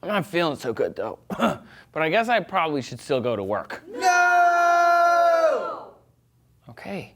I'm not feeling so good though. But I guess I probably should still go to work. No! Okay.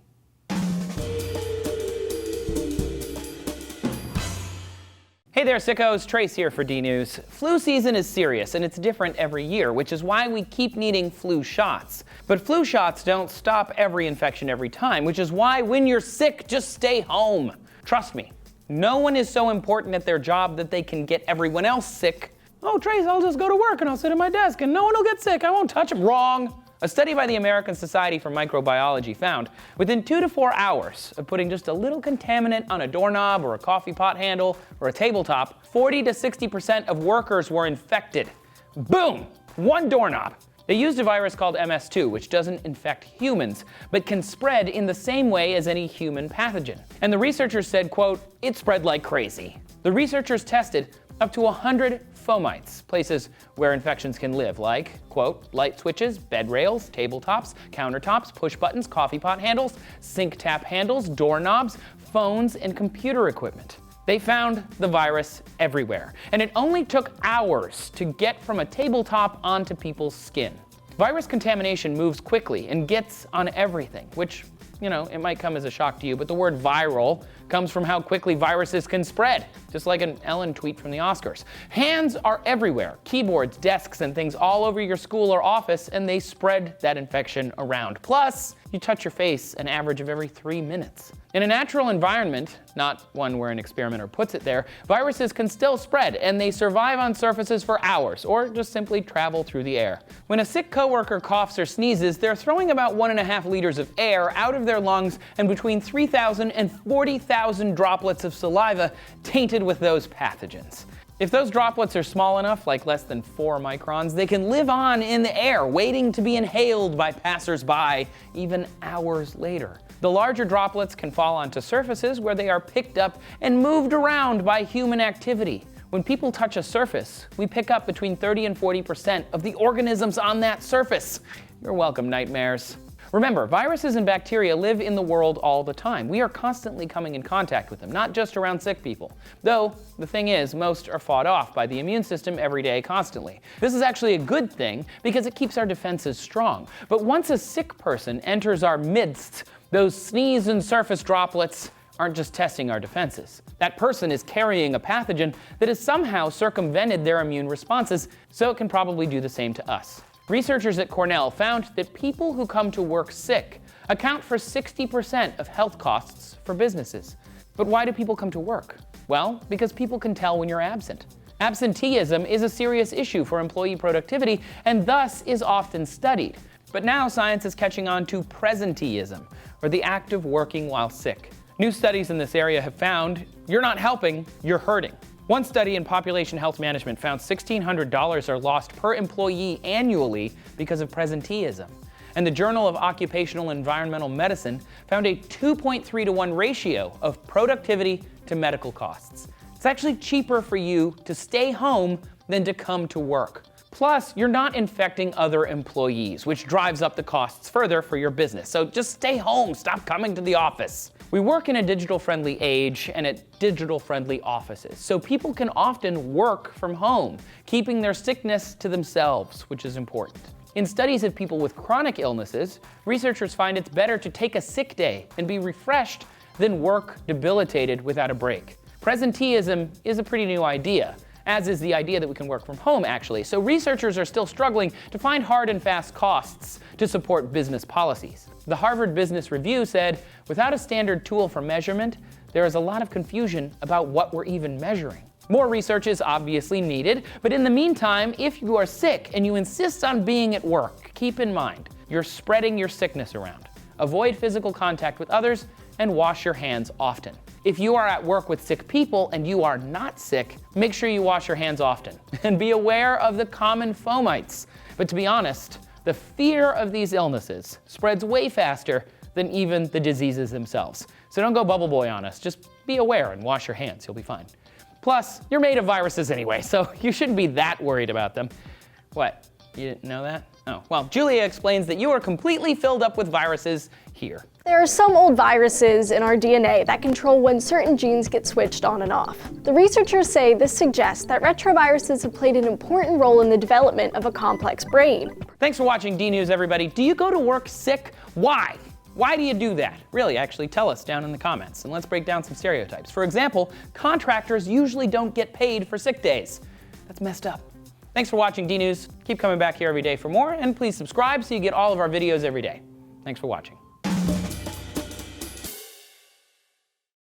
Hey there, sickos. Trace here for D-News. Flu season is serious, and it's different every year, which is why we keep needing flu shots. But flu shots don't stop every infection every time, which is why when you're sick, just stay home. Trust me, no one is so important at their job that they can get everyone else sick. Oh, Trace, I'll just go to work and I'll sit at my desk and no one will get sick. I won't touch them. Wrong. A study by the American Society for Microbiology found within 2 to 4 hours of putting just a little contaminant on a doorknob or a coffee pot handle or a tabletop, 40 to 60% of workers were infected. Boom! One doorknob. They used a virus called MS2, which doesn't infect humans, but can spread in the same way as any human pathogen. And the researchers said, quote, it spread like crazy. The researchers tested up to 100 fomites, places where infections can live, like, quote, light switches, bed rails, tabletops, countertops, push buttons, coffee pot handles, sink tap handles, doorknobs, phones, and computer equipment. They found the virus everywhere, and it only took hours to get from a tabletop onto people's skin. Virus contamination moves quickly and gets on everything, which, it might come as a shock to you, but the word viral comes from how quickly viruses can spread, just like an Ellen tweet from the Oscars. Hands are everywhere, keyboards, desks, and things all over your school or office, and they spread that infection around. Plus, you touch your face an average of every 3 minutes. In a natural environment, not one where an experimenter puts it there, viruses can still spread, and they survive on surfaces for hours, or just simply travel through the air. When a sick coworker coughs or sneezes, they're throwing about 1.5 liters of air out of their lungs and between 3,000 and 40,000 droplets of saliva tainted with those pathogens. If those droplets are small enough, like less than 4 microns, they can live on in the air, waiting to be inhaled by passersby even hours later. The larger droplets can fall onto surfaces where they are picked up and moved around by human activity. When people touch a surface, we pick up between 30 and 40% of the organisms on that surface. You're welcome, nightmares. Remember, viruses and bacteria live in the world all the time. We are constantly coming in contact with them, not just around sick people. Though, the thing is, most are fought off by the immune system every day, constantly. This is actually a good thing because it keeps our defenses strong. But once a sick person enters our midst, those sneeze and surface droplets aren't just testing our defenses. That person is carrying a pathogen that has somehow circumvented their immune responses, so it can probably do the same to us. Researchers at Cornell found that people who come to work sick account for 60% of health costs for businesses. But why do people come to work? Well, because people can tell when you're absent. Absenteeism is a serious issue for employee productivity and thus is often studied. But now science is catching on to presenteeism, or the act of working while sick. New studies in this area have found you're not helping, you're hurting. One study in population health management found $1,600 are lost per employee annually because of presenteeism. And the Journal of Occupational Environmental Medicine found a 2.3 to 1 ratio of productivity to medical costs. It's actually cheaper for you to stay home than to come to work. Plus, you're not infecting other employees, which drives up the costs further for your business. So just stay home, stop coming to the office. We work in a digital-friendly age and at digital-friendly offices, so people can often work from home, keeping their sickness to themselves, which is important. In studies of people with chronic illnesses, researchers find it's better to take a sick day and be refreshed than work debilitated without a break. Presenteeism is a pretty new idea, as is the idea that we can work from home, actually. So researchers are still struggling to find hard and fast costs to support business policies. The Harvard Business Review said, without a standard tool for measurement, there is a lot of confusion about what we're even measuring. More research is obviously needed, but in the meantime, if you are sick and you insist on being at work, keep in mind, you're spreading your sickness around. Avoid physical contact with others and wash your hands often. If you are at work with sick people and you are not sick, make sure you wash your hands often and be aware of the common fomites. But to be honest, the fear of these illnesses spreads way faster than even the diseases themselves. So don't go bubble boy on us, just be aware and wash your hands, you'll be fine. Plus, you're made of viruses anyway, so you shouldn't be that worried about them. What, you didn't know that? Oh, well, Julia explains that you are completely filled up with viruses here. There are some old viruses in our DNA that control when certain genes get switched on and off. The researchers say this suggests that retroviruses have played an important role in the development of a complex brain. Thanks for watching D-News, everybody. Do you go to work sick? Why? Why do you do that? Really, actually tell us down in the comments, and let's break down some stereotypes. For example, contractors usually don't get paid for sick days. That's messed up. Thanks for watching D-News. Keep coming back here every day for more, and please subscribe so you get all of our videos every day. Thanks for watching.